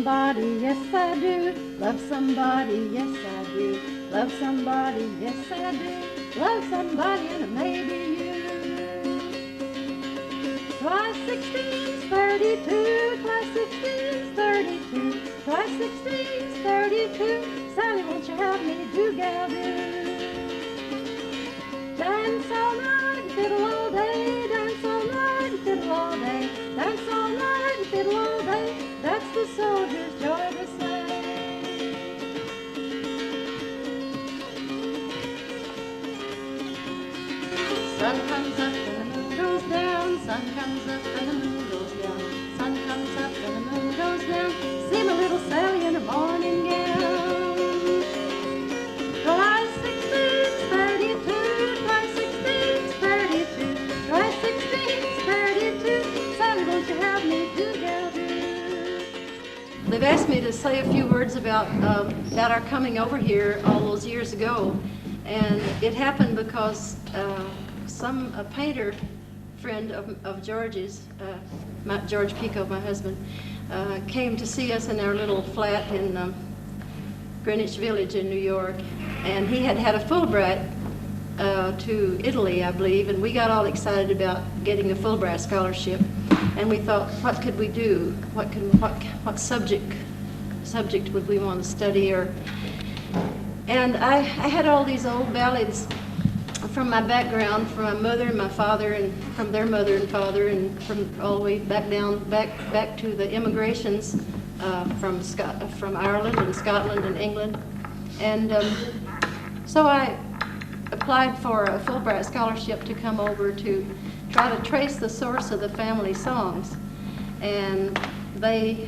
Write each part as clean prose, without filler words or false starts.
somebody, yes I do. Love somebody, yes I do. Love somebody, yes I do. Love somebody, and it may be you. Twice 16's 32, twice 16's 32, twice 16's 32. Sally, won't you help me do, gal, do? Dance all night, fiddle all day, dance all night, fiddle all day, dance all night, fiddle all day. That's the soldier's joy to say. Sun comes up and the moon goes down, sun comes up and the moon goes down, sun comes up and the moon goes down. See my little Sally in her morning gown. Twice 16's 32, twice 16's 32, twice 16's 32. Sally, won't you help me do, gal, do? They've asked me to say a few words about our coming over here all those years ago, and it happened because a painter friend of George's, George Pickows, my husband, came to see us in our little flat in Greenwich Village in New York, and he had a Fulbright to Italy, I believe, and we got all excited about getting a Fulbright scholarship, and we thought, what could we do? What subject would we want to study? And I had all these old ballads from my background, from my mother and my father, and from their mother and father, and from all the way back to the immigrations from Ireland and Scotland and England. And so I applied for a Fulbright scholarship to come over to try to trace the source of the family songs. And they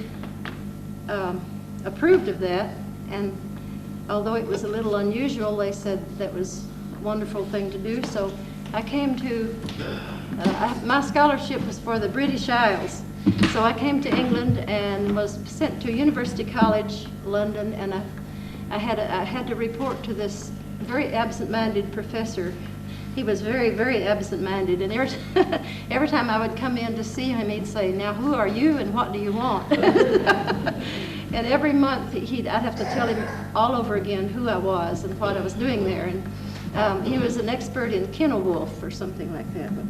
approved of that, and although it was a little unusual, they said that was wonderful thing to do. So I came to, my scholarship was for the British Isles. So I came to England and was sent to University College London, and I had to report to this very absent-minded professor. He was very, very absent-minded, and every time I would come in to see him, he'd say, "Now who are you and what do you want?" And every month I'd have to tell him all over again who I was and what I was doing there. And he was an expert in kennel wolf or something like that. But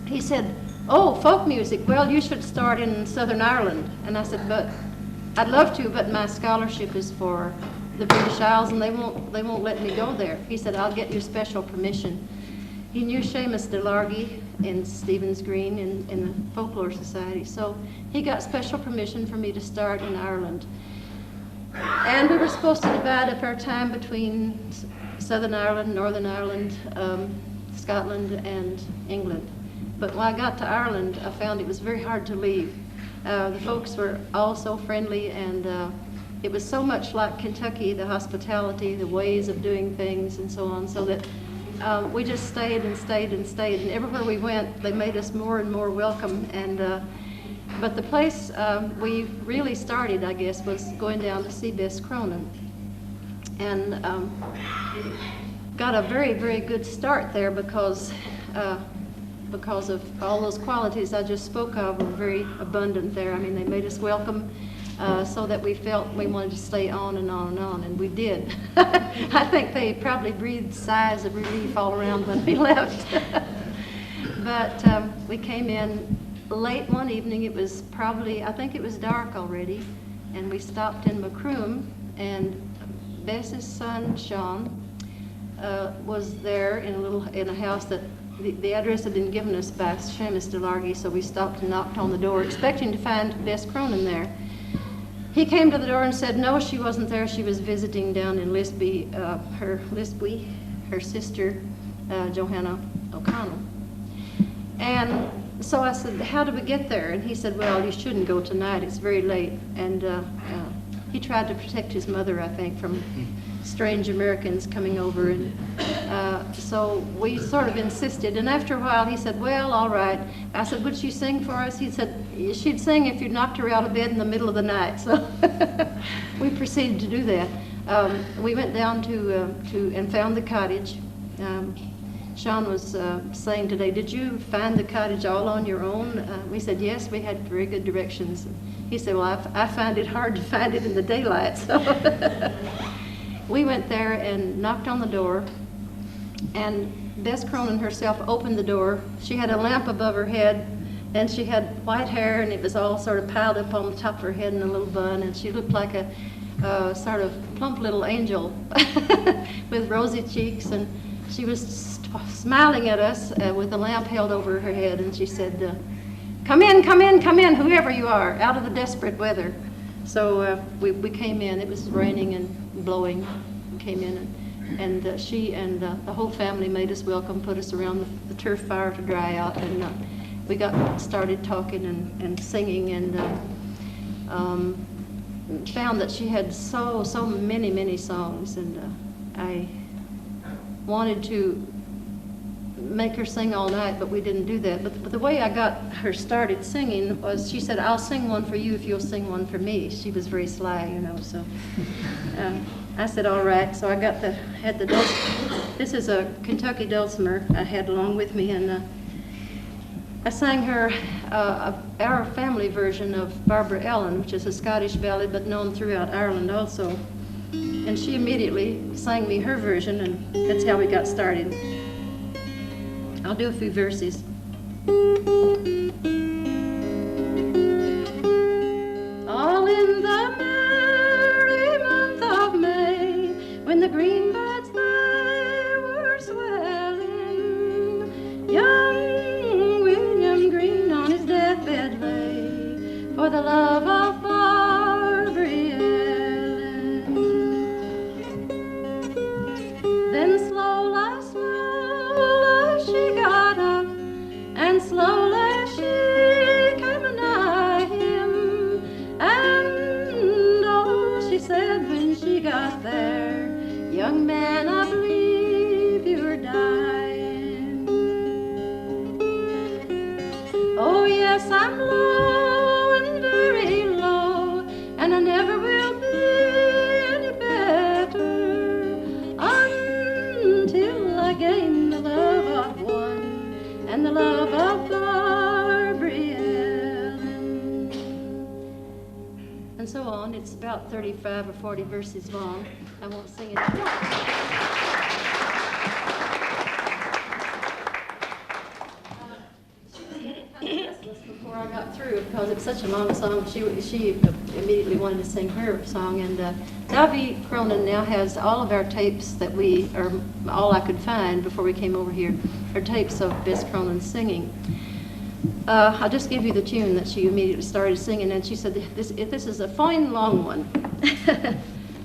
he said, "Oh, folk music, well, you should start in Southern Ireland." And I said, "But I'd love to, but my scholarship is for the British Isles, and they won't let me go there." He said, "I'll get you special permission." He knew Seamus DeLargy in Stephen's Green in the Folklore Society, so he got special permission for me to start in Ireland. And we were supposed to divide up our time between Southern Ireland, Northern Ireland, Scotland, and England. But when I got to Ireland, I found it was very hard to leave. The folks were all so friendly, and it was so much like Kentucky, the hospitality, the ways of doing things, and so on, so that we just stayed and stayed and stayed. And everywhere we went, they made us more and more welcome. And but the place we really started, I guess, was going down to see Bess Cronin. And got a very, very good start there because of all those qualities I just spoke of were very abundant there. I mean, they made us welcome so that we felt we wanted to stay on and on and on, and we did. I think they probably breathed sighs of relief all around when we left. But we came in late one evening. It was probably, I think it was dark already, and we stopped in Macroom, and Bess's son, Sean, was there in a house that the address had been given us by Seamus DeLargy, so we stopped and knocked on the door, expecting to find Bess Cronin there. He came to the door and said, no, she wasn't there. She was visiting down in Lisby, her sister, Johanna O'Connell. And so I said, how did we get there? And he said, well, you shouldn't go tonight. It's very late. And he tried to protect his mother, I think, from strange Americans coming over. And so we sort of insisted. And after a while, he said, well, all right. I said, would she sing for us? He said, she'd sing if you knocked her out of bed in the middle of the night. So we proceeded to do that. We went down and found the cottage. Sean was saying today, did you find the cottage all on your own? We said, yes, we had very good directions. He He said, well, I find it hard to find it in the daylight. So we went there and knocked on the door, and Bess Cronin herself opened the door. She had a lamp above her head, and she had white hair, and it was all sort of piled up on the top of her head in a little bun, and she looked like a sort of plump little angel with rosy cheeks, and she was smiling at us with the lamp held over her head, and she said, come in, come in, come in, whoever you are, out of the desperate weather. So we came in. It was raining and blowing. We came in, and she and the whole family made us welcome, put us around the turf fire to dry out, and we got started talking and singing, and found that she had so many songs, and I wanted to make her sing all night, but we didn't do that. But the way I got her started singing was, she said, I'll sing one for you if you'll sing one for me. She was very sly, you know, so I said, all right. So I had the dulcimer. This is a Kentucky dulcimer I had along with me, and I sang her our family version of Barbara Ellen, which is a Scottish ballad but known throughout Ireland also. And she immediately sang me her version, and that's how we got started. I'll do a few verses. All in the merry month of May, when the green buds they were swelling, young William Green on his deathbed lay for the love of Barbary Ellen. Then slowly she got up, and slowly she came nigh him, and oh, she said when she got there, young man, I believe you're dying. Oh yes, I'm low and very low, and I never will be any better until I gain the love of one and the love of Barbary Ellen. And so on. It's about 35 or 40 verses long. I won't sing it. Before I got through, because it's such a long song, she immediately wanted to sing her song, and Abbey Cronin now has all of our tapes that all I could find before we came over here, are tapes of Bess Cronin singing. I'll just give you the tune that she immediately started singing, and she said, this is a fine long one,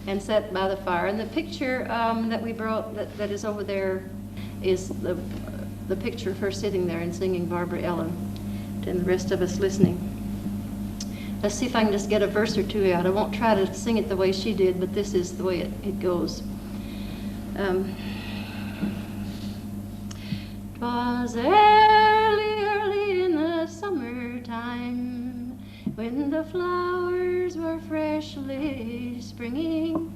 and sat by the fire. And the picture that we brought that is over there is the picture of her sitting there and singing Barbara Ellen, and the rest of us listening. Let's see if I can just get a verse or two out. I won't try to sing it the way she did, but this is the way it goes. 'Twas early in the summertime, when the flowers were freshly springing,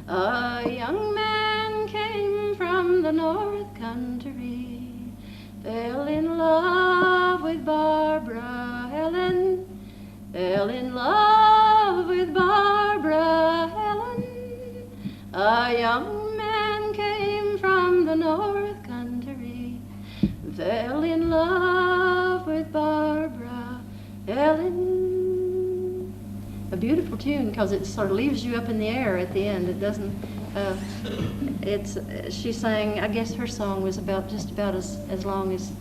a young man came from the north country, fell in love with Barbara Ellen, fell in love with Barbara Ellen. A young man came from the north country, fell in love with Barbara Ellen. A beautiful tune, because it sort of leaves you up in the air at the end. It doesn't, she sang, I guess her song was just about as long as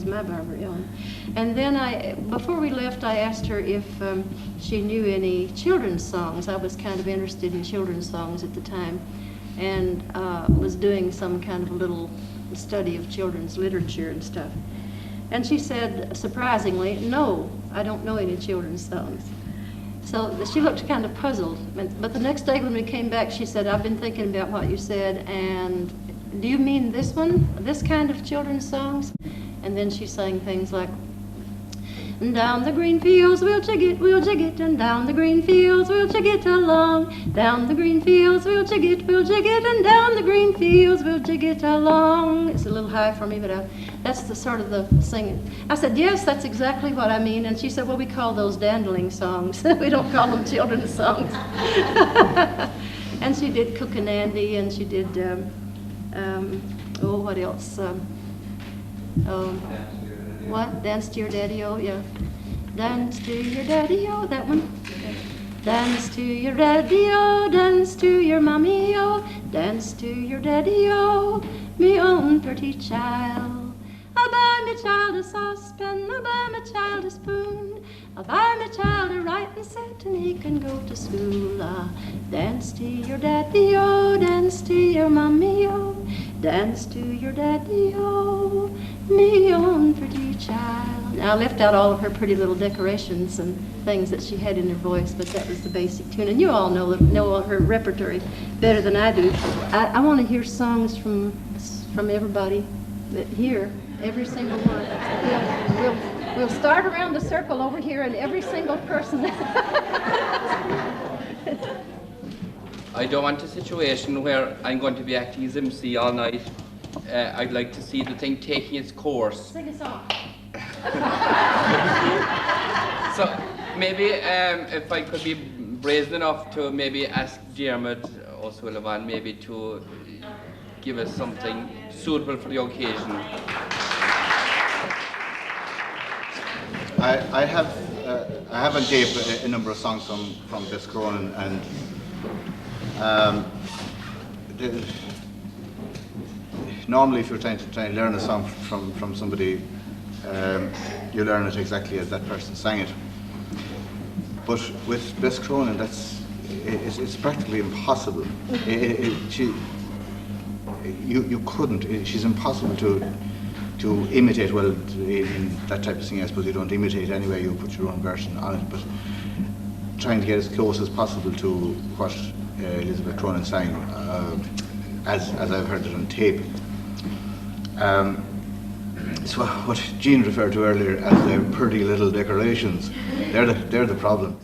my Barbara Ellen. And then before we left, I asked her if she knew any children's songs. I was kind of interested in children's songs at the time, and was doing some kind of a little study of children's literature and stuff. And she said, surprisingly, no, I don't know any children's songs. So she looked kind of puzzled. But the next day when we came back, she said, I've been thinking about what you said, and do you mean this one, this kind of children's songs? And then she sang things like, And down the green fields we'll jig it, and down the green fields we'll jig it along. Down the green fields we'll jig it, and down the green fields we'll jig it along. It's a little high for me, but that's the sort of the singing. I said, yes, that's exactly what I mean. And she said, well, we call those dandling songs. We don't call them children's songs. And she did Cookin' Andy, and she did, what else? What? Dance to your daddy-o, yeah. Dance to your daddy-o, that one. Okay. Dance to your daddy-o, dance to your mommy-o, dance to your daddy-o, me own pretty child. I'll buy me child a saucepan, I'll buy my child a spoon, I'll buy my child a writing set, and he can go to school. Dance to your daddy-o, dance to your mommy-o, dance to your daddy-o, me own pretty child. Now, I left out all of her pretty little decorations and things that she had in her voice, but that was the basic tune. And you all know her repertory better than I do. I want to hear songs from everybody here, every single one. We'll start around the circle over here, and every single person. I don't want a situation where I'm going to be acting as MC all night. I'd like to see the thing taking its course. Sing a song. So maybe if I could be brazen enough to maybe ask Diarmuid O'Sullivan maybe to give us something suitable for the occasion. I have on tape a number of songs from Bess Cronin, and normally if you're trying to learn a song from somebody, you learn it exactly as that person sang it. But with Bess Cronin, it's practically impossible. You couldn't. She's impossible to imitate. Well, in that type of thing, I suppose you don't imitate anyway. You put your own version on it. But trying to get as close as possible to what Elizabeth Cronin sang, as I've heard it on tape. It's what Jean referred to earlier as their pretty little decorations. They're the problem.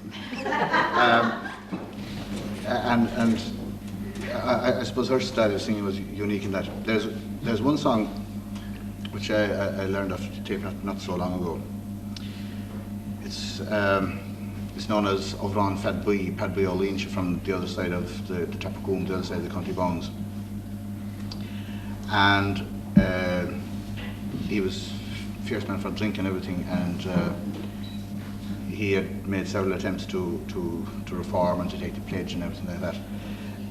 And I suppose her style of singing was unique in that. There's one song which I learned off tape not so long ago. It's known as Ovran Fadbui, Padbui Olinch, from the other side of the Tapacum, the other side of the county bounds. And he was a fierce man for drink and everything, and he had made several attempts to reform and to take the pledge and everything like that.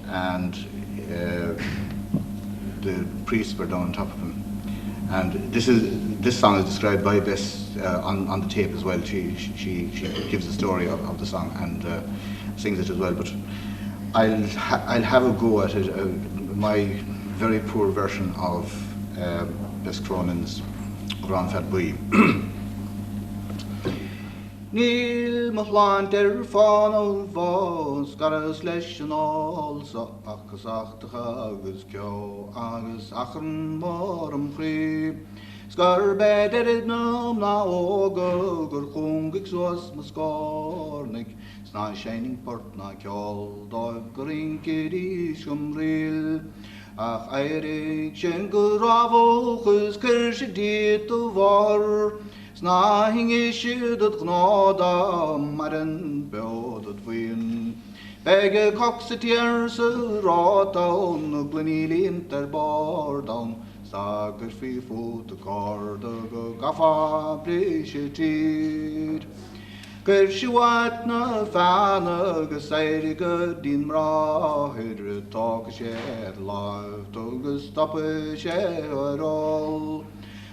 And the priests were down on top of him. And this song is described by Bess on the tape as well. She gives the story of the song and sings it as well. But I'll have a go at it. My very poor version of Bess Cronin's Grand Fadbui. Níl mohlant fan ó bhás garas leis an álsa agus achtacha agus ceó agus achan mór am chrí. Scar beidir nám ná óga gur chungig suas ma scórnig sná shining port na ceol dóibh gur incid isgum riil. Ach eirig sin gur rafóchus cur sé diet ó bhar. Sna hinge siad at gnada mar an beod at bhuiin. Begge cox at years a rot down a glenili inter bar down. Sager fi foot a card a gafa brishe tid. Ger si wat na fan agus eirige din mra hydre tak shed live agus stoppe shed all.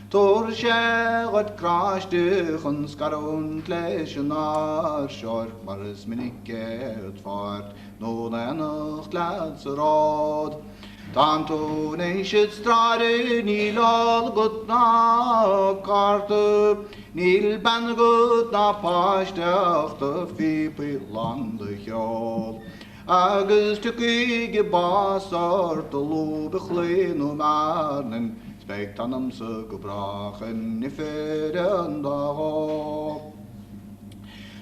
Tor sé wat krastig en skarun kleisjen naar sjork, maar is minnig het vaart, no enig gladse rad. Tanto neisjet strade, nil al gut na karte, nil ben gut na paste achter fipi lande hjol. Agus tukki gebasart, de lobe gleen om arnen, Spekt han om så går bra, en i føden da.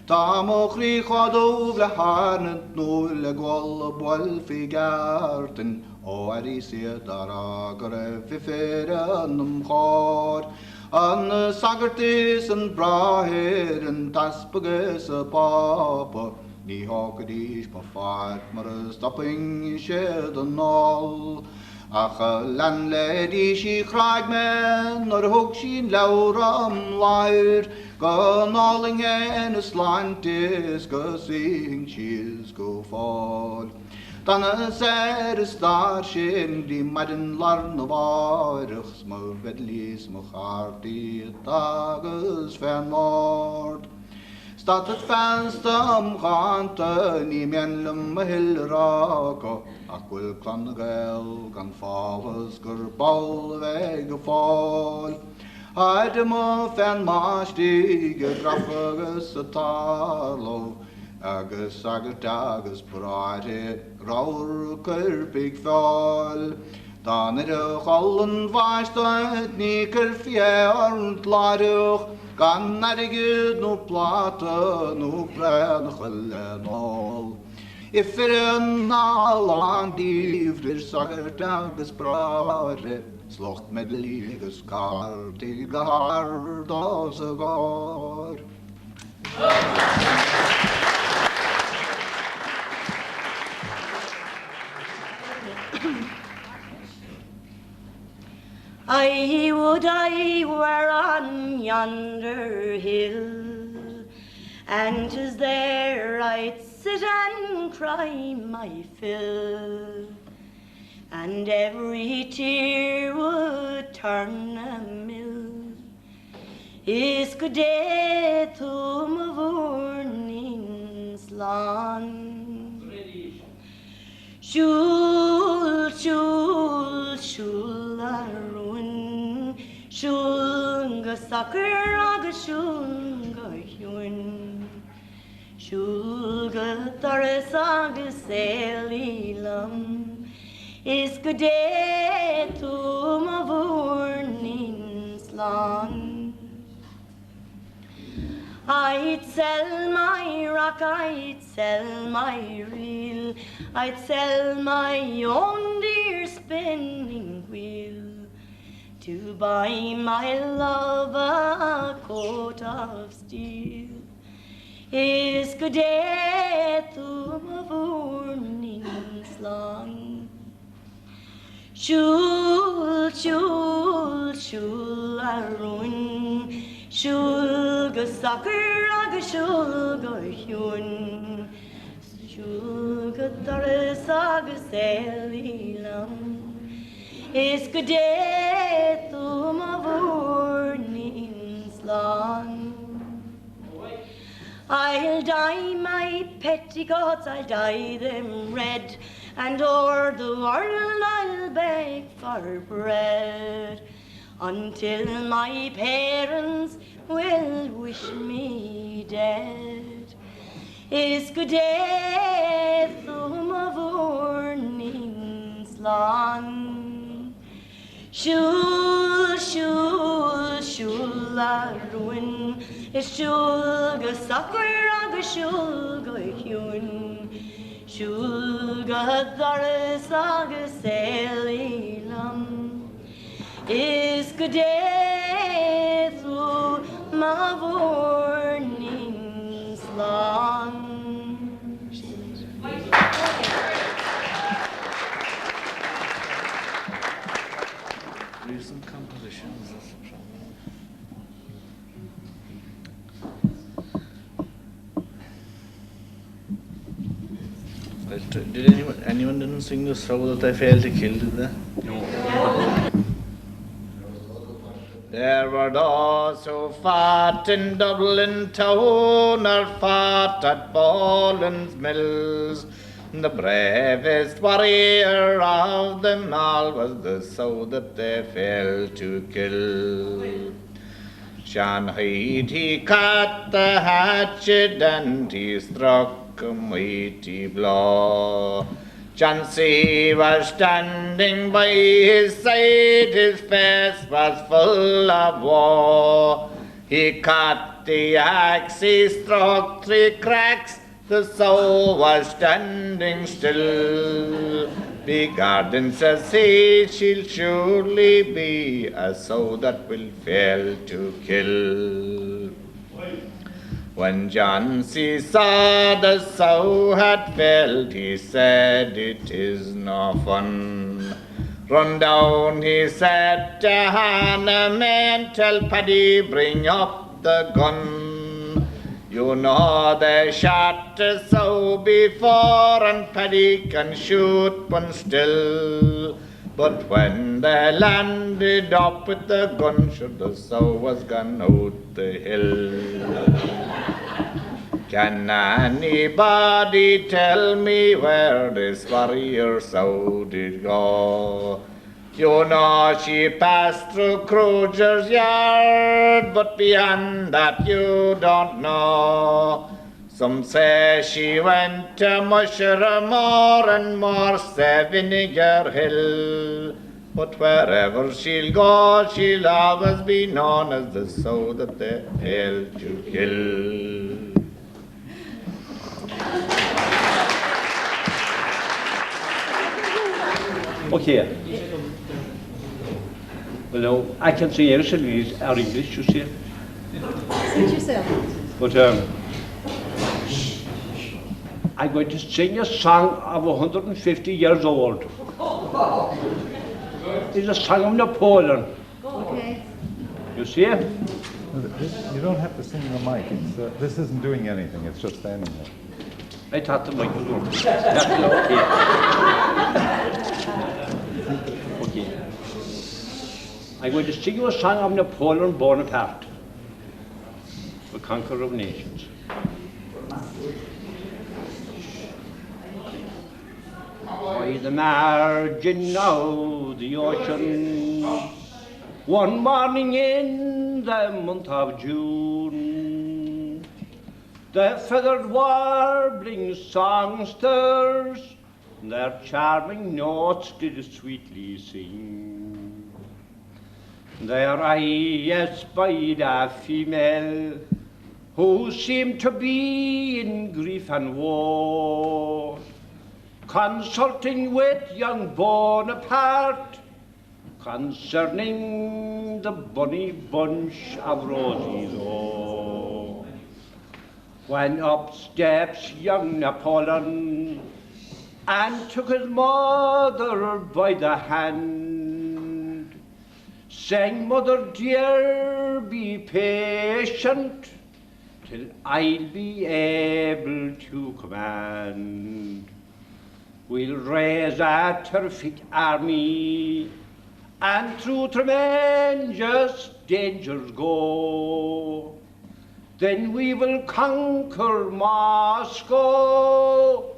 Tamochri chodov le harnet no le gwal bwal fi garten o arisia daragre fi feren chor an sagertis en braher en taspages papa ni hokadish pa fart mar stopping shed en all ach landlady she cried men or hook she lauram liar Gonalling en slantis go sing she's go fall Dan ser star shin die madden larn of aardigs mo vedlies mo harti dages van moord Staat het venster om gante nie menlum hil rako Ak wil kan gel kan favels gerbal weggeval Ademo fan maastige graffiges tarlo agus agus praate raur kurpig fall Dan gallen vaarstuit nie kurfjärnt laruch Kan gud no plate no prenigelen all If en allan diefder agus praate Slocht med liges kar till gard och så går. I would I were on yonder hill, and 'tis there I'd sit and cry my fill. And every tear would turn a mill. Is good day to my warnings long. Shul, shul, shul a ruin. Shul ga sucker aga shul ga huin. Shul ga taris aga selilam. Is good day to my warnings long. I'd sell my rock, I'd sell my reel, I'd sell my own dear spinning wheel to buy my love a coat of steel. Is good day to my warnings long. Shul, shul, shul a ruin, shul ga sucker aga shul ga huin, shul ga taris aga selilam. Is good day to my warnings long. I'll dye my petticoats, I'll dye them red, and o'er the world I'll beg for bread, until my parents will wish me dead. Is good day through my warnings long. Shul, shul, shul a ruin, shul ga sucker aga shul ga huin. Shul ga taris aga selilam. Is good day through my warnings long. Recent compositions. Did anyone didn't sing the song that I failed to kill, did they? No. There were those who fought in Dublin town or fought at Boland's Mills. The bravest warrior of them all was the sow that they fell to kill. Sean Hyde, he cut the hatchet and he struck a mighty blow. Chansey was standing by his side, his face was full of woe. He cut the axe he struck 3 cracks, the sow was standing still. Begarden, says he, she'll surely be a sow that will fail to kill. When John C. saw the sow had failed, he said, it is no fun. Run down, he said to Hannah, and tell Paddy, bring up the gun. You know they shot the sow before, and Paddy can shoot one still. But when they landed up with the gun, sure the sow was gone out the hill. Can anybody tell me where this warrior sow did go? You know she passed through Kruger's yard, but beyond that you don't know. Some say she went to Mushermoor, and more say Vinegar Hill. But wherever she'll go, she'll always be known as the sow that they failed to kill. Okay. Well, no, I can sing Irish or English, you see. Suit yourself. But I'm going to sing a song of 150 years old. It's a song of Napoleon. Okay. You see? You don't have to sing in the mic. It's, this isn't doing anything. It's just standing there. I thought the mic was on. That's okay. Okay. I'm going to sing you a song of Napoleon Bonaparte, the conqueror of nations. By the margin of the ocean, one morning in the month of June, the feathered warbling songsters their charming notes did sweetly sing. Their eye espied a female who seemed to be in grief and woe, consulting with young Bonaparte concerning the bonny bunch of roses. Oh, when up steps young Napoleon and took his mother by the hand, saying, "Mother dear, be patient till I'll be able to command. We'll raise a terrific army and through tremendous dangers go. Then we will conquer Moscow,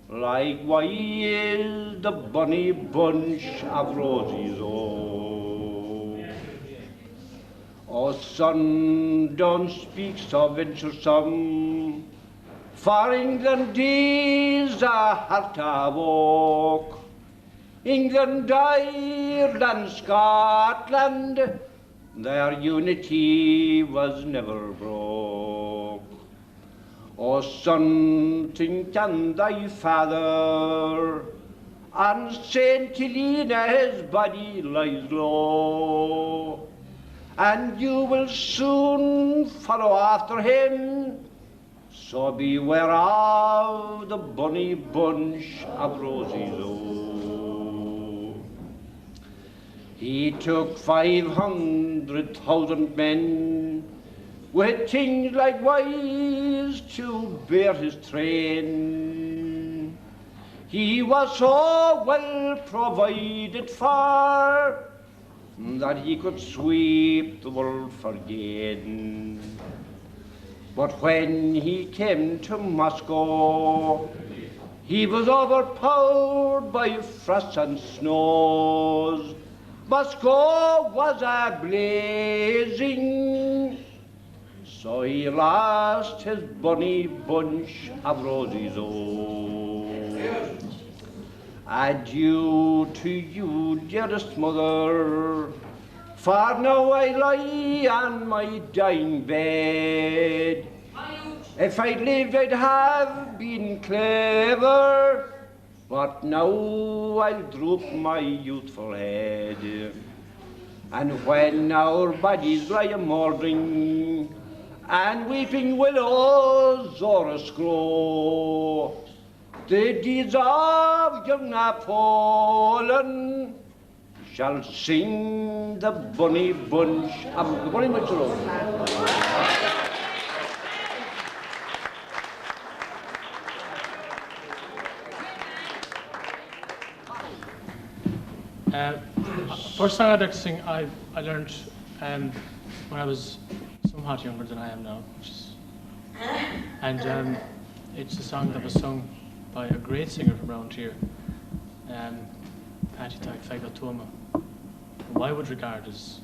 likewise the bonny bunch of roses. Oh, son, don't speak so venturesome, for England is a heart of oak. England, Ireland, Scotland, their unity was never broke. Oh, son, think on thy father, and Saint Helena his body lies low, and you will soon follow after him. So beware of the bonny bunch of roses. Oh, he took 500,000 men with things like wise to bear his train. He was so well provided for that he could sweep the world for gain. But when he came to Moscow, he was overpowered by frost and snows. Moscow was a blazing, so he lost his bonny bunch of roses. Oh, adieu to you, dearest mother, For now I lie on my dying bed. If I'd lived, I'd have been clever, but now I'll droop my youthful head. And when our bodies lie a-mouldering, and weeping willows o'er us grow, the deeds of young Napoleon shall sing the bonny bunch of the bonny bunch of roses. First song I'd like to sing, I learned when I was somewhat younger than I am now, and it's a song that was sung by a great singer from around here, Patty Tagfegatoma, who I would regard as,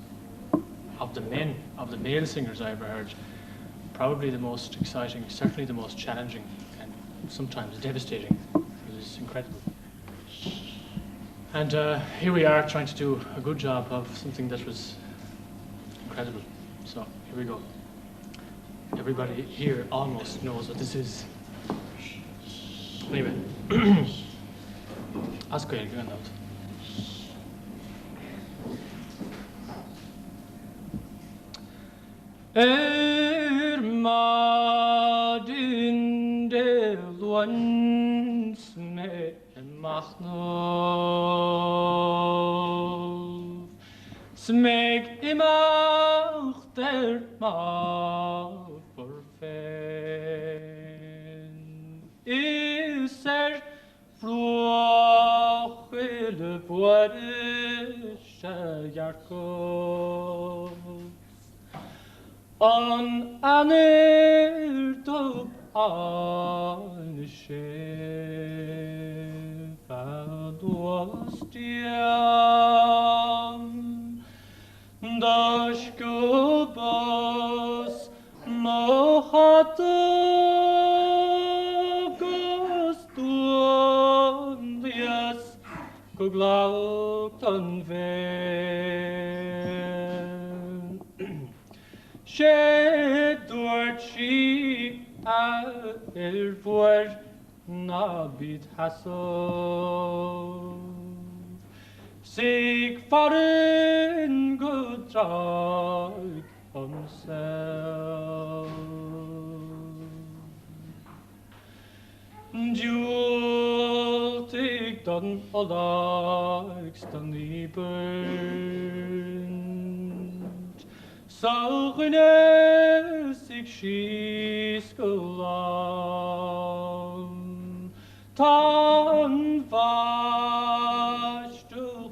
of the male singers I ever heard, probably the most exciting, certainly the most challenging, and sometimes devastating. It was incredible. And here we are trying to do a good job of something that was incredible. So here we go. Everybody here almost knows what this is. Anyway, as go ahead, go on out. Madin de luans me machnov smeg imach der ma forfen is frochele borische Jakob on anertop an shefadostiam dashkobos mohatogostundias kuglautan ven Ritchie for nabit hassel sig farin good drag himself Joltig dan olags dan die burnt Saugne sig skiskolam Tan vast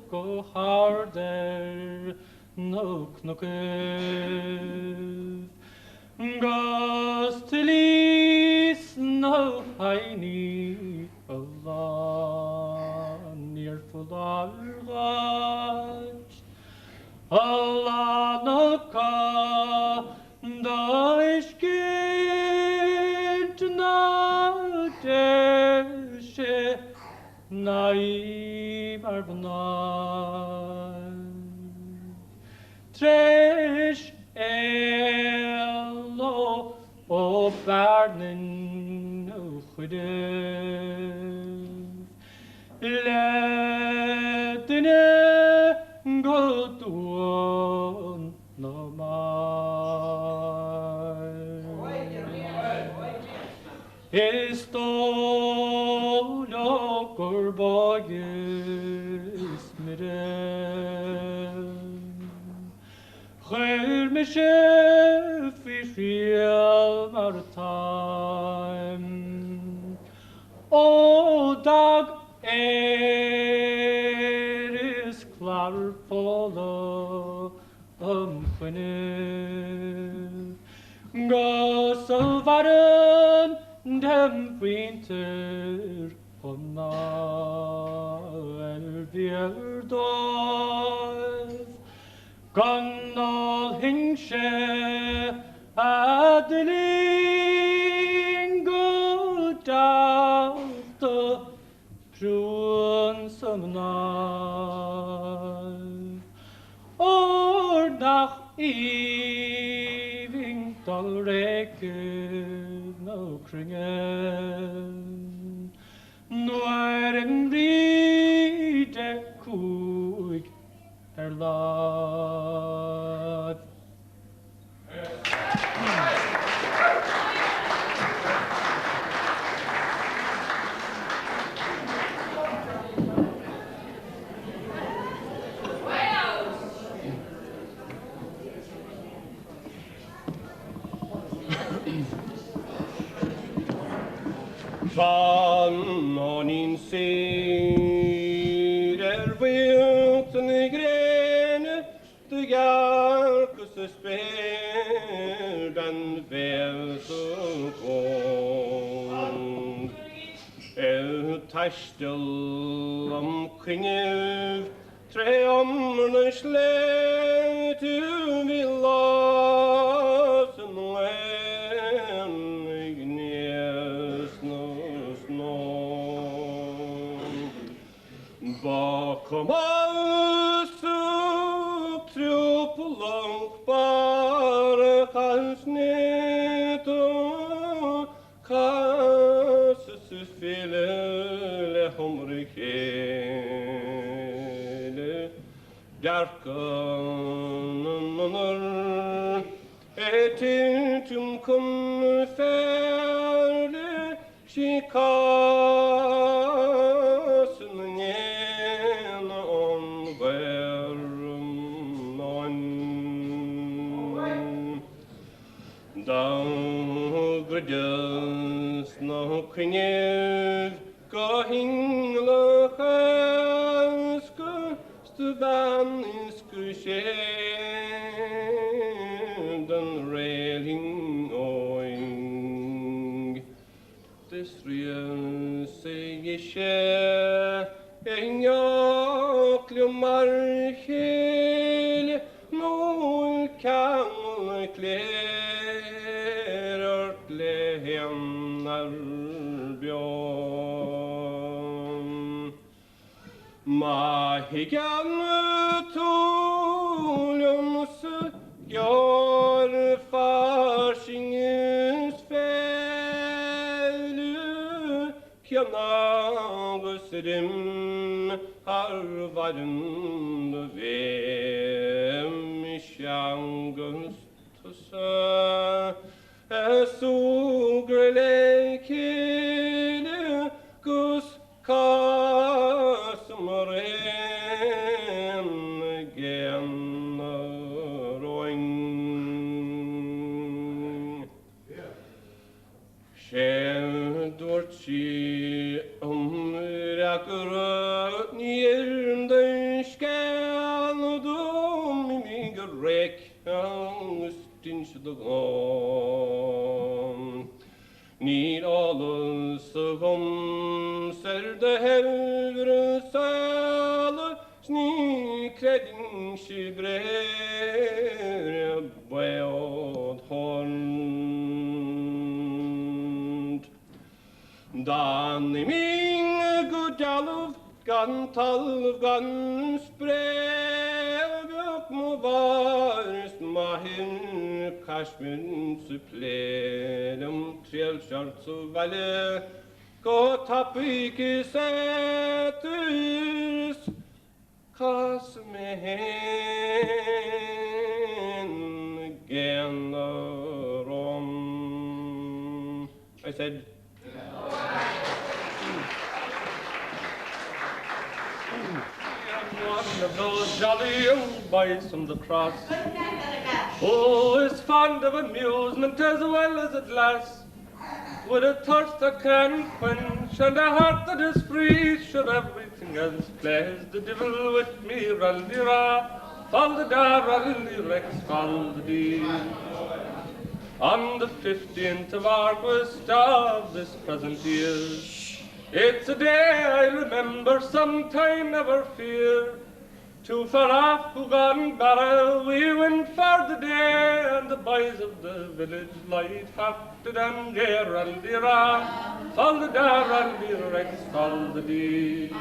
go harder no knokkev Gastilis no heini Allah near fulargat Allah no ka da ishkint na deshe naim arbnan Tresh elo o barnen o chudev Ledine Godun no mai Esto no corboyes mirem Chel me chef fiel maritime O dag is clar follow Chwynnydd Gosylfaren dem winter honna elfierdoedd Gonnol hingshe adling godalta Prun som nar Or nach eving dolreken no kringen. Noir en ride koig lad. Van onin ser wilten grene de jarkus spel dan vel så gång tastel omkring tre omrne slet vi lasen bakom oss upp tro på långt bara kansknet och kasses fele homrikele darkan etintum kun färle shikasen just no knew go hingle haska stuvan is den railing oing this real say she en jag marchel no kan björn mahigan tolums gör farsingens fälu kjanagusrim har varende vem sjangustusö sugrelekele gus kasmaren generoing Sheldorchi omrakur niernden skaldum migrek Need all som serde helvre sale snikreding skibrer bøyd hånd Dan I min godalov gan talv gan sprev må varst mahin kashmin supplelum trelshart så vale gå tapike seturs kasmehen generom I said one of those jolly young boys from the cross who is fond of amusement as well as at last with a thirst that can quench and a heart that is free should everything else please the devil with me rallira faldada rallirex faldi on the 15th of August of this present year it's a day I remember sometime never fear too far off Ugan Barrel we went for the day and the boys of the village light-hearted and geraldira faldada rallirex faldi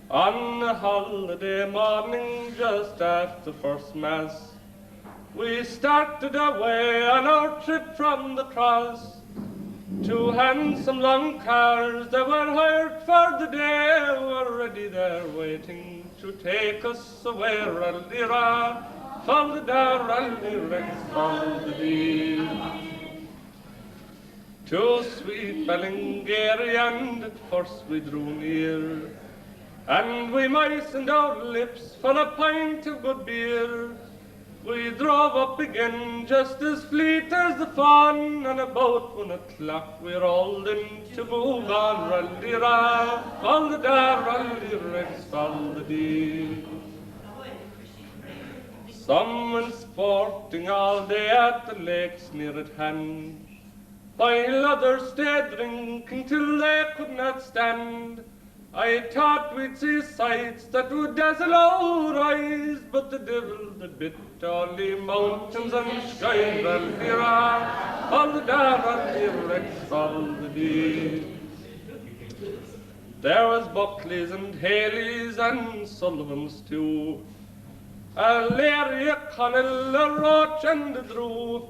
On a holiday morning just after first mass, we started away on our trip from the cross. Two handsome long cars that were hired for the day were ready there waiting to take us away. Rally-ra, fall-da, rally-rex, fall-da-dee. To sweet Ballingeary, and at first we drew near, and we moistened our lips for a pint of good beer. We drove up again just as fleet as the fawn, and about 1 o'clock we rolled into Bougon. Rally-ra, fall-da-da, rally-rex, fall-da-dee. Some went sporting all day at the lakes near at hand, while others stayed drinking till they could not stand. I thought we'd see sights that would dazzle our eyes, but the devil that bit only mountains and skies. Rally-ra, fall-da-da, rally-rex, fall-da-dee. There was Buckley's and Haley's and Sullivan's too, a Larry, a Connell, a Roach and a Drew.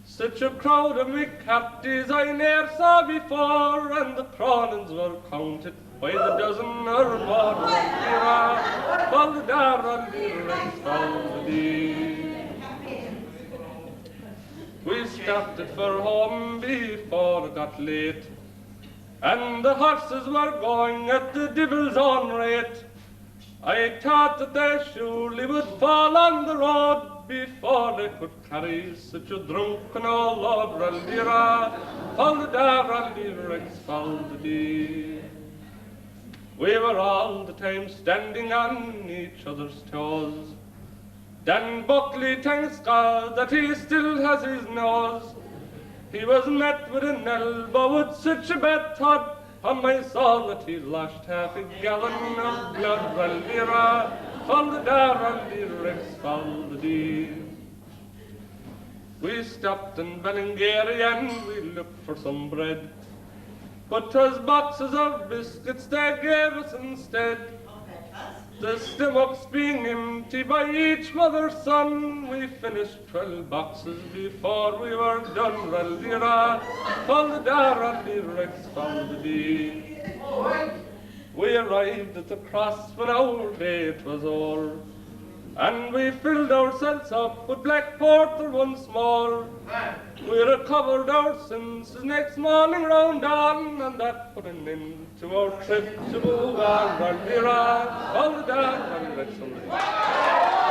Such a crowd of McCarthy's I ne'er saw before, and the Cronins were counted by the dozen or more. Rally-ra, fall-da-da, rally-rex, fall-da-dee. We started for home before it got late, and the horses were going at the devil's own rate. I thought that they surely would fall on the road before they could carry such a drunken old lord. Rally-ra, fall-da-da, rally-rex, fall-da-dee. We were all the time standing on each other's toes. Dan Buckley, thanks God that he still has his nose. He was met with an elbow with such a bad thud on my soul that he lost half a gallon of blood. Rally-ra, fall-da-da, rally-rex, fall-da-dee. We stopped in Ballingeary and we looked for some bread, but 'twas boxes of biscuits they gave us instead. The stomachs being empty by each mother's son, we finished 12 boxes before we were done. Rally-ra, fall-da-da, rally-rex, fall-da-dee. We arrived at the cross when our date was o'er, and we filled ourselves up with black porter once more. We recovered our senses next morning round dawn, and that put an end to our trip to Bougon. Rally-ra, fall-da-da, rally-rex, fall-da-dee.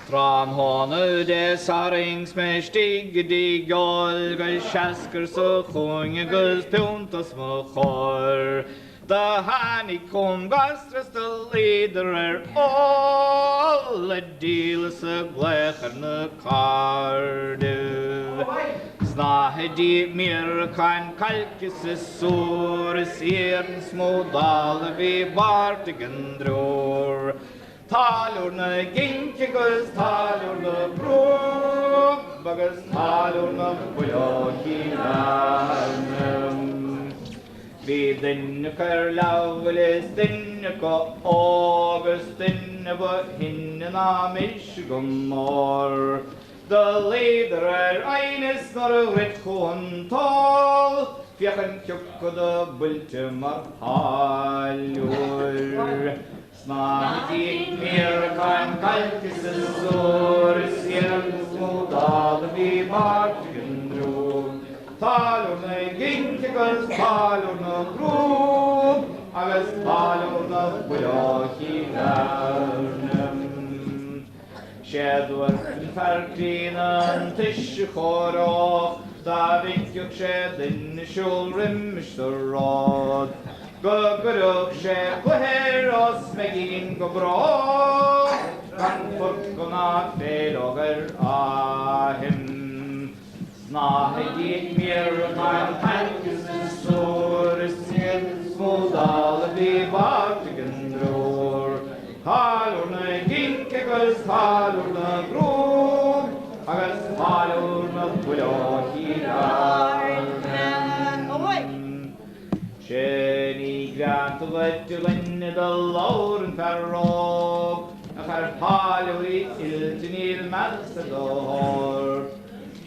Från honu det sarings med stigge de golga sjasker så sjunge Guds puntos med chor. Da han I kom gastres de liderer alle dilse glecherne kardu. Snahe de mer kan kalkese sores erens modale vi bartigen dror. Talorna ginkigus, talorna probagus, talorna bojokinam. Vid den karlavles den ko august den var hinnena mishgumor. The leader eines nor rit kontal, fjern kjukkude bultumar halur. Snart gick mer kan kalkese sår, serens modal vi bartigen drog. Talorna ginkigus, talorna grov, agas talorna bojokinarnem. Skedor färgkrinan tische choro, da vinkjuk skedin kjolrim mistorrad. Guggeruk shed heros megin go bra, kan fortkona fedoger ahim. Snahe gick mer kan tankes sår, sen smodal vi bartigen dror. Talorna ginkegus, talorna grov, agas talorna bojokiran. Jenny grant lettulen de lauren ferrog, achar palo I iltinil matador.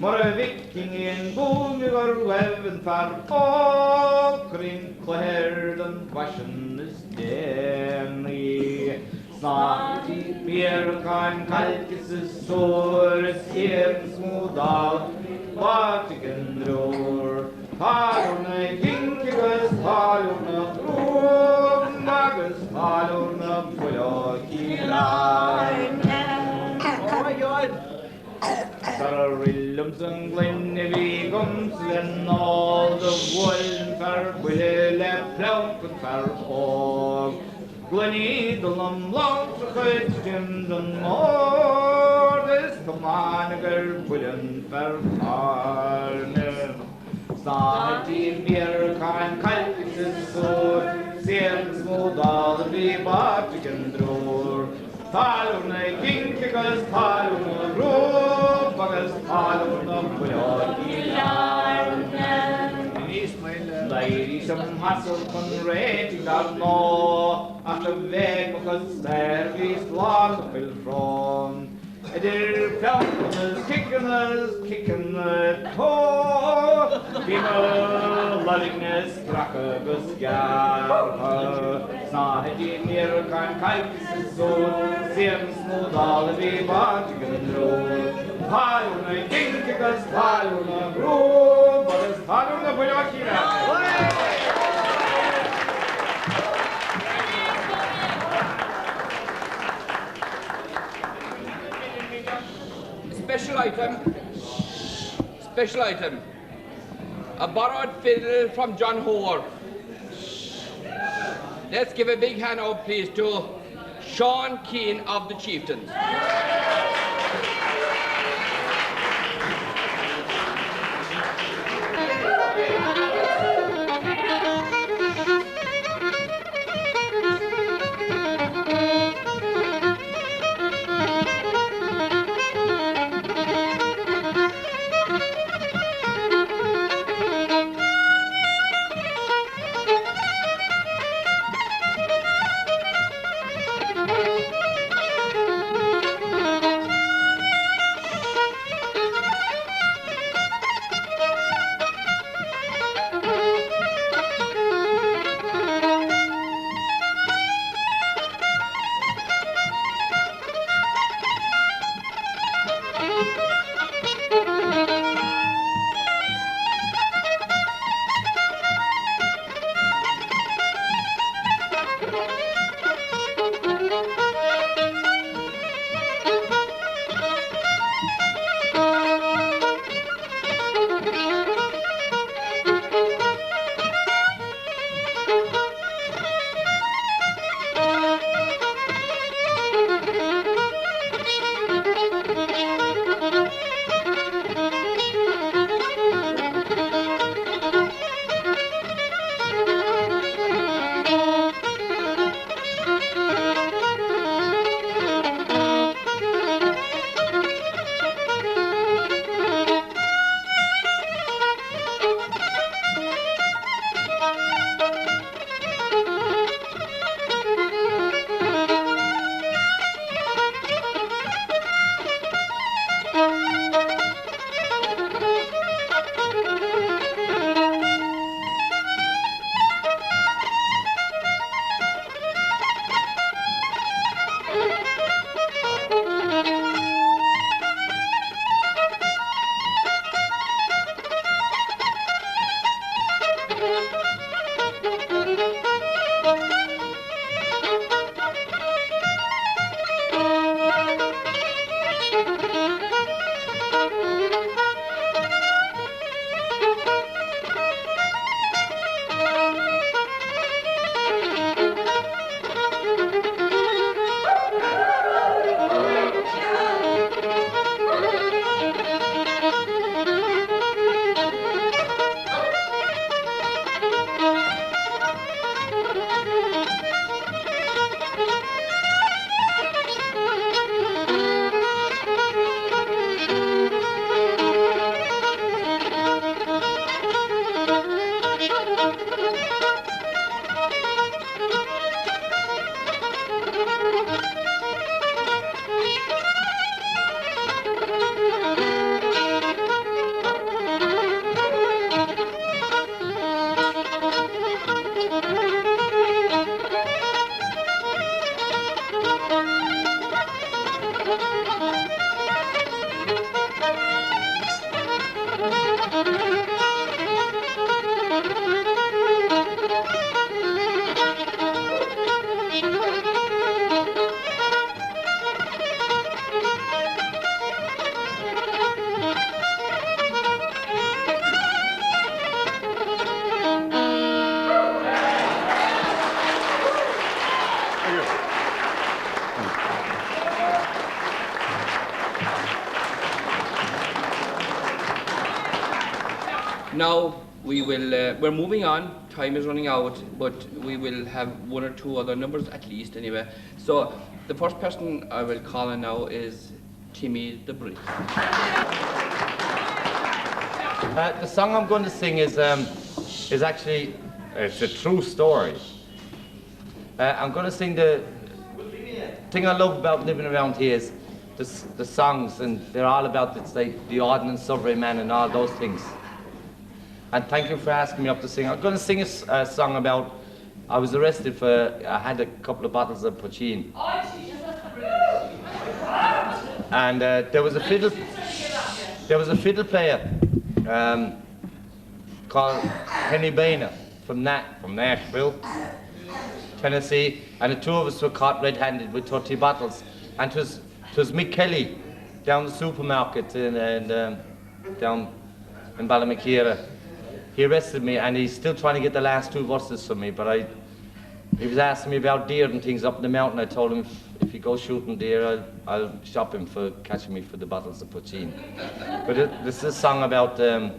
Mor vikingen bomigar weven ferrog, kring kläderden vaschenes deni. Snart I mer kan kalkes sår, serens modal, bartigen dror. Talorna ginkigus, talorna grov, magus, talorna bojokiran. Sararillum som glinne vigums den all the wollen för bulle plauken för og. Glenidulum långt så skötstum den mordes tomaniger bullen för arne. Snart I mer kan kalkes sår, serens modal vi bartigen dror. Talorna ginkigus, talorna grobagus, talorna bojokiran. Ladies som hassel kon rating av nå, at de väg och stervis lag upp ifrån. Der plankenes, kickenes, tå, Vimmelallignes, drakkegus, jarpa. Snahe de mer kan kalkes sår, serens modale vi bartigen dror. Talorna ginkigus, talorna grobagus, talorna bojokiran. Special item. A borrowed fiddle from John Hoare. Let's give a big hand out, please, to Sean Keane of the Chieftains. Now we're moving on. Time is running out, but we will have one or two other numbers at least anyway. So the first person I will call on now is Timmy the Brick. The song I'm going to sing is actually, it's a true story. I'm going to sing the thing I love about living around here is the songs, and they're all about, it's like the Ordnance Survey Man and all those things. And thank you for asking me up to sing. I'm going to sing a song about, I was arrested for, I had a couple of bottles of poachine. And there was a fiddle player called Henry Boehner from Nashville, Tennessee, and the two of us were caught red-handed with 30 bottles. And it was Mick Kelly down the supermarket down in Ballymakeera. He arrested me, and he's still trying to get the last two verses from me, but he was asking me about deer and things up in the mountain. I told him if he goes shooting deer, I'll shop him for catching me for the bottles of poachine. But this is a song about that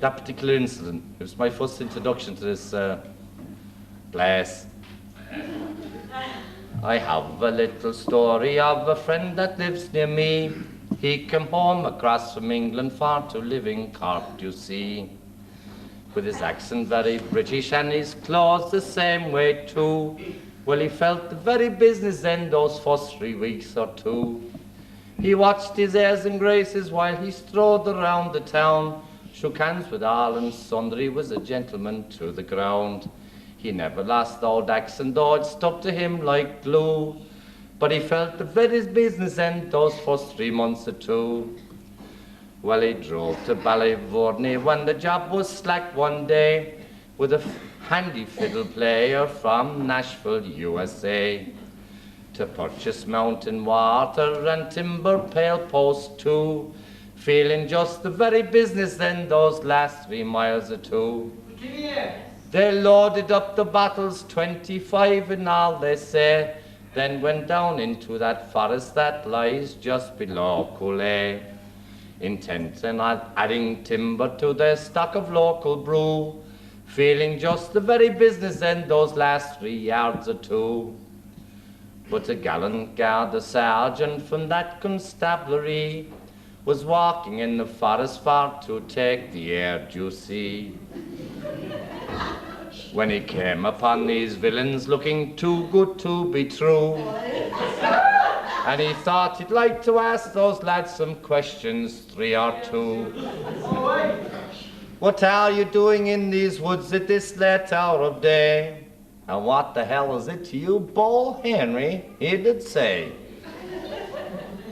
particular incident. It was my first introduction to this place. I have a little story of a friend that lives near me. He came home across from England for to live in Cork, you see. With his accent very British and his clothes the same way too. Well, he felt the very business then those first 3 weeks or two. He watched his airs and graces while he strode around the town, shook hands with all and sundry, was a gentleman to the ground. He never lost the old accent, though it stuck to him like glue. But he felt the very business end those first 3 months or two. Well, he drove to Ballyvorney when the job was slack one day with a handy fiddle player from Nashville, USA, to purchase mountain water and timber pail post too, feeling just the very business then those last 3 miles or two. They loaded up the bottles, 25 in all they say, then went down into that forest that lies just below Cooley, intent on adding timber to their stock of local brew, feeling just the very business end those last 3 yards or two. But a gallant guard, a sergeant from that constabulary, was walking in the forest for to take the air, you see. When he came upon these villains looking too good to be true, and he thought he'd like to ask those lads some questions, 3 or 2. What are you doing in these woods at this late hour of day? And what the hell is it to you, Bull Henry? He did say.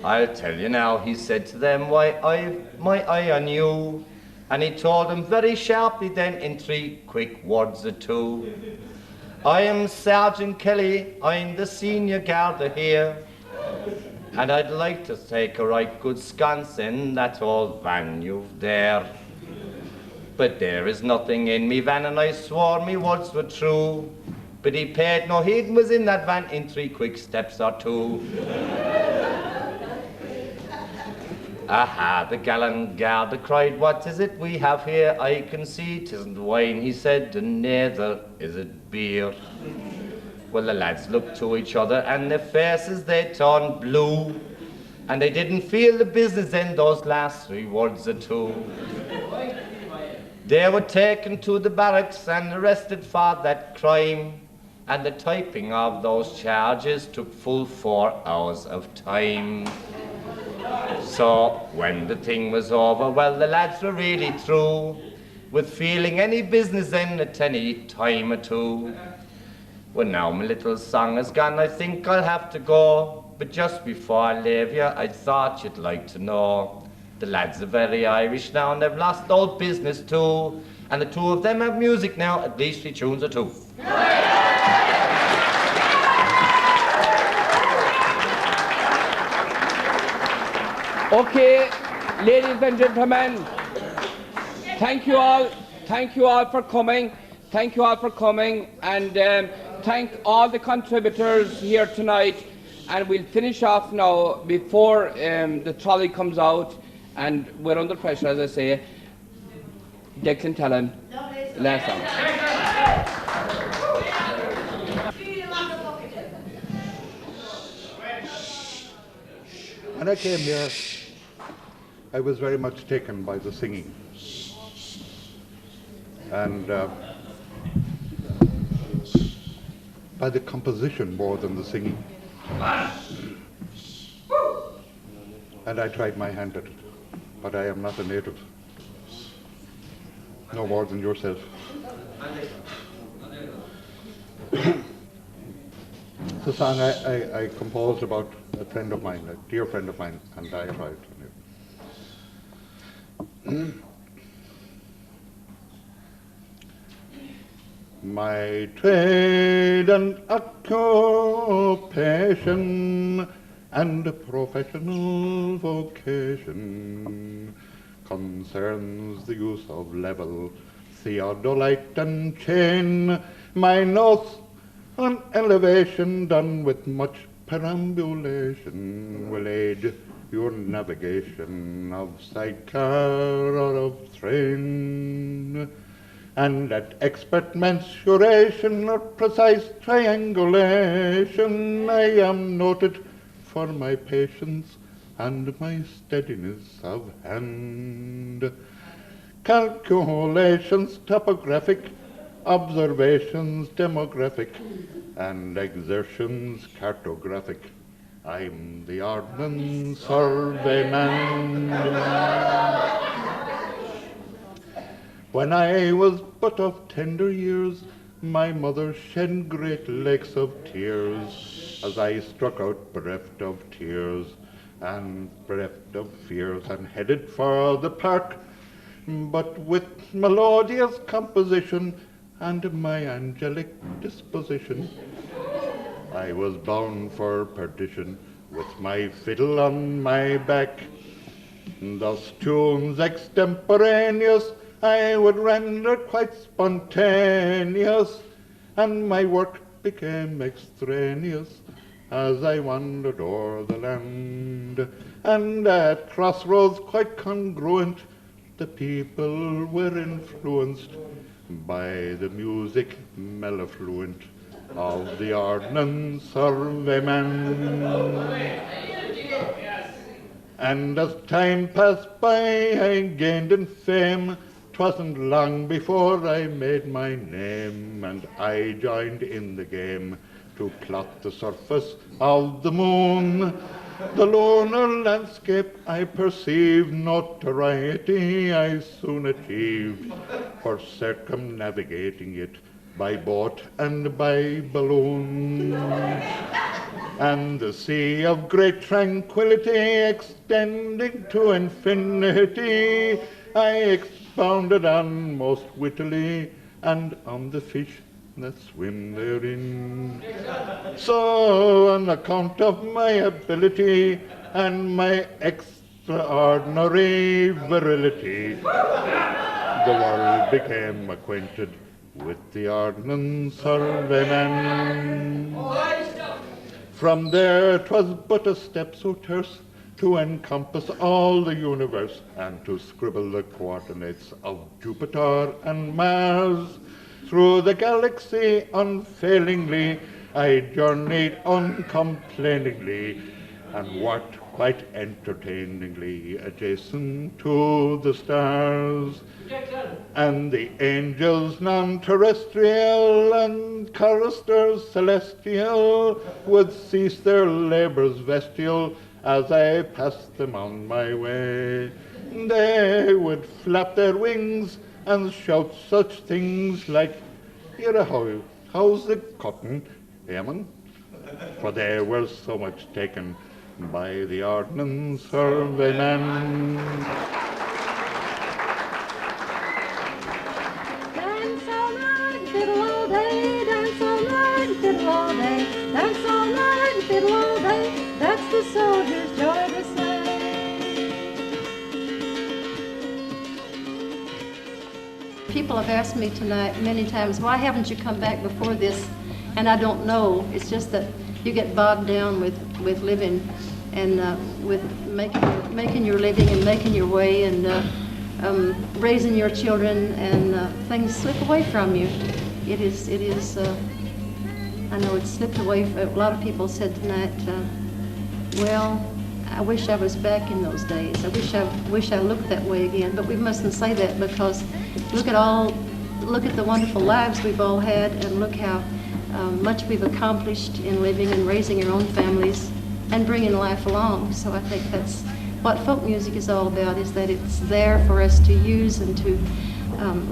I'll tell you now, he said to them, why, I've my eye on you. And he told them very sharply then in 3 quick words or 2. I am Sergeant Kelly, I'm the senior guarder here. And I'd like to take a right good sconce in that old van you've there. But there is nothing in me van, and I swore me words were true. But he paid no heed and was in that van in 3 quick steps or 2. Aha, the gallant guard cried, what is it we have here? I can see 'tisn't wine, he said, and neither is it beer. Well, the lads looked to each other, and their faces they turned blue, and they didn't feel the business in those last 3 words or 2. They were taken to the barracks and arrested for that crime, and the typing of those charges took full 4 hours of time. So when the thing was over, well, the lads were really through with feeling any business in at any time or 2. Well, now my little song is gone, I think I'll have to go. But just before I leave you, I thought you'd like to know. The lads are very Irish now, and they've lost all business too. And the 2 of them have music now, at least 3 tunes or 2. Okay, ladies and gentlemen, thank you all for coming. Thank you all for coming, and thank all the contributors here tonight. And we'll finish off now before the trolley comes out. And we're under pressure, as I say. Dick and Talon, last song. When I came here, I was very much taken by the singing. And by the composition more than the singing. And I tried my hand at it, but I am not a native. No more than yourself. It's a song I composed about a friend of mine, a dear friend of mine, and I tried. My trade and occupation and professional vocation concerns the use of level, theodolite and chain. My notes on elevation done with much perambulation will aid your navigation of sidecar or of train. And at expert mensuration or precise triangulation, I am noted for my patience and my steadiness of hand. Calculations topographic, observations demographic, and exertions cartographic. I'm the ordnance surveyman. When I was but of tender years, my mother shed great lakes of tears, as I struck out bereft of tears and bereft of fears, and headed for the park. But with melodious composition and my angelic disposition, I was bound for perdition with my fiddle on my back. Thus tunes extemporaneous I would render quite spontaneous, and my work became extraneous as I wandered o'er the land. And at crossroads quite congruent, the people were influenced by the music mellifluent of the ordnance surveyman. And as time passed by, I gained in fame. 'Twasn't long before I made my name, and I joined in the game to plot the surface of the moon. The lunar landscape I perceived, notoriety I soon achieved for circumnavigating it by boat and by balloon. And the sea of great tranquility extending to infinity, I expounded on most wittily, and on the fish that swim therein. So on account of my ability and my extraordinary virility, the world became acquainted with the ordnance surveyman. From there 'twas but a step so terse to encompass all the universe, and to scribble the coordinates of Jupiter and Mars. Through the galaxy unfailingly I journeyed uncomplainingly, and worked quite entertainingly adjacent to the stars. And the angels non-terrestrial and choristers celestial would cease their labors vestial as I passed them on my way. They would flap their wings and shout such things like, "Here, how's the cotton, Eamon?" For they were so much taken by the ordnance surveyman. Dance all night and fiddle all day, dance all night and fiddle all day, dance all night and fiddle all day, that's the soldier's joy to say. People have asked me tonight many times, why haven't you come back before this? And I don't know. It's just that you get bogged down with living and with making your living and making your way and raising your children, and things slip away from you. It is. I know it's slipped away. A lot of people said tonight, well, I wish I was back in those days. I wish I looked that way again. But we mustn't say that, because look at the wonderful lives we've all had, and look how much we've accomplished in living and raising our own families and bringing life along. So I think that's what folk music is all about, is that it's there for us to use and to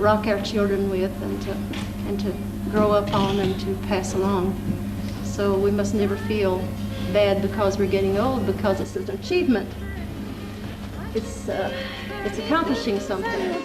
rock our children with, and to grow up on and to pass along. So we must never feel bad because we're getting old, because it's an achievement. It's accomplishing something.